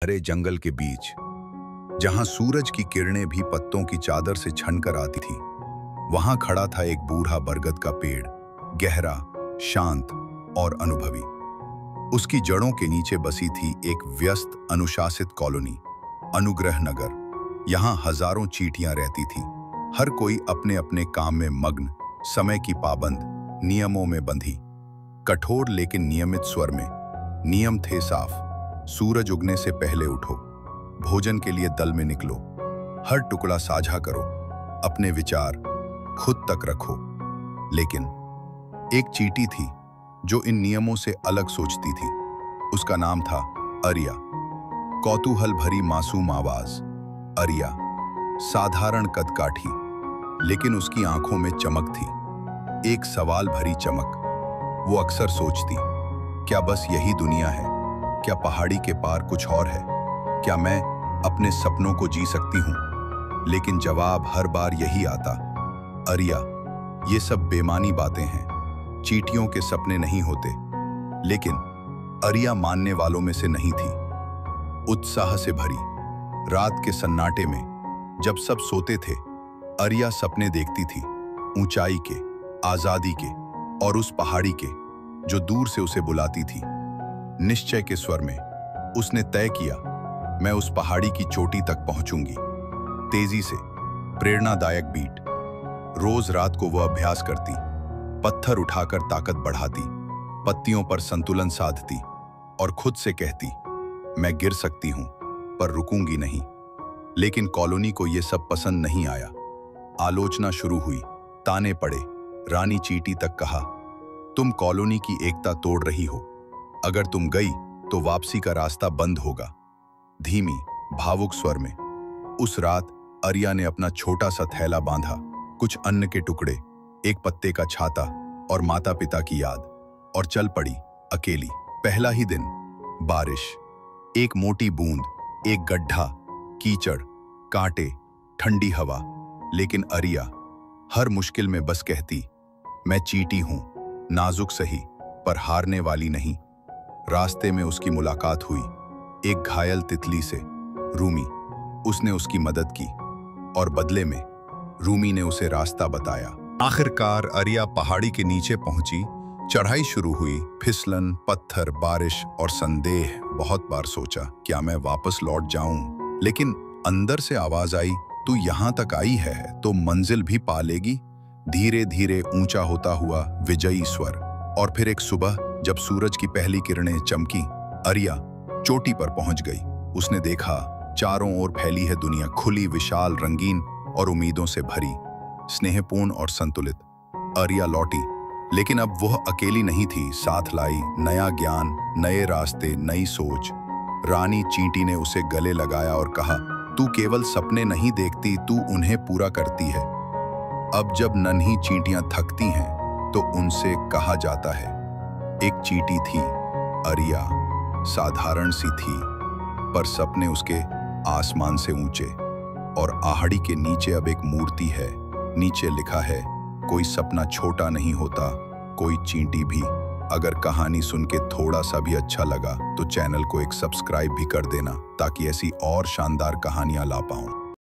हरे जंगल के बीच, जहां सूरज की किरणें भी पत्तों की चादर से छनकर आती थी, वहां खड़ा था एक बूढ़ा बरगद का पेड़, गहरा, शांत और अनुभवी। उसकी जड़ों के नीचे बसी थी एक व्यस्त, अनुशासित कॉलोनी, अनुग्रह नगर। यहां हजारों चींटियां रहती थीं, हर कोई अपने अपने काम में मग्न, समय की पाबंद, नियमों में बंधी। कठोर लेकिन नियमित स्वर में नियम थे साफ। सूरज उगने से पहले उठो, भोजन के लिए दल में निकलो, हर टुकड़ा साझा करो, अपने विचार खुद तक रखो। लेकिन एक चींटी थी जो इन नियमों से अलग सोचती थी। उसका नाम था अरिया। कौतूहल भरी मासूम आवाज, अरिया साधारण कदकाठी, लेकिन उसकी आंखों में चमक थी, एक सवाल भरी चमक। वो अक्सर सोचती, क्या बस यही दुनिया है? क्या पहाड़ी के पार कुछ और है? क्या मैं अपने सपनों को जी सकती हूं? लेकिन जवाब हर बार यही आता, अरिया, ये सब बेमानी बातें हैं, चींटियों के सपने नहीं होते। लेकिन अरिया मानने वालों में से नहीं थी। उत्साह से भरी रात के सन्नाटे में, जब सब सोते थे, अरिया सपने देखती थी, ऊंचाई के, आजादी के और उस पहाड़ी के जो दूर से उसे बुलाती थी। निश्चय के स्वर में उसने तय किया, मैं उस पहाड़ी की चोटी तक पहुंचूंगी। तेजी से, प्रेरणादायक बीट। रोज रात को वह अभ्यास करती, पत्थर उठाकर ताकत बढ़ाती, पत्तियों पर संतुलन साधती और खुद से कहती, मैं गिर सकती हूं पर रुकूंगी नहीं। लेकिन कॉलोनी को यह सब पसंद नहीं आया। आलोचना शुरू हुई, ताने पड़े। रानी चींटी तक कहा, तुम कॉलोनी की एकता तोड़ रही हो, अगर तुम गई तो वापसी का रास्ता बंद होगा। धीमी, भावुक स्वर में उस रात अरिया ने अपना छोटा सा थैला बांधा, कुछ अन्न के टुकड़े, एक पत्ते का छाता और माता पिता की याद, और चल पड़ी अकेली। पहला ही दिन, बारिश, एक मोटी बूंद, एक गड्ढा, कीचड़, कांटे, ठंडी हवा। लेकिन अरिया हर मुश्किल में बस कहती, मैं चींटी हूं, नाजुक सही पर हारने वाली नहीं। रास्ते में उसकी मुलाकात हुई एक घायल तितली से, रूमी। उसने उसकी मदद की और बदले में रूमी ने उसे रास्ता बताया। आखिरकार अरिया पहाड़ी के नीचे पहुंची। चढ़ाई शुरू हुई, फिसलन, पत्थर, बारिश और संदेह। बहुत बार सोचा, क्या मैं वापस लौट जाऊं? लेकिन अंदर से आवाज आई, तू यहां तक आई है तो मंजिल भी पा लेगी। धीरे धीरे ऊंचा होता हुआ विजयी स्वर। और फिर एक सुबह, जब सूरज की पहली किरणें चमकी, अरिया चोटी पर पहुंच गई। उसने देखा, चारों ओर फैली है दुनिया, खुली, विशाल, रंगीन और उम्मीदों से भरी, स्नेहपूर्ण और संतुलित। अरिया लौटी, लेकिन अब वह अकेली नहीं थी। साथ लाई नया ज्ञान, नए रास्ते, नई सोच। रानी चींटी ने उसे गले लगाया और कहा, तू केवल सपने नहीं देखती, तू उन्हें पूरा करती है। अब जब नन्ही चींटियां थकती हैं तो उनसे कहा जाता है, एक चींटी थी, अरिया, साधारण सी थी, पर सपने उसके आसमान से ऊंचे। और आहड़ी के नीचे अब एक मूर्ति है, नीचे लिखा है, कोई सपना छोटा नहीं होता, कोई चींटी भी। अगर कहानी सुन के थोड़ा सा भी अच्छा लगा तो चैनल को एक सब्सक्राइब भी कर देना, ताकि ऐसी और शानदार कहानियां ला पाऊं।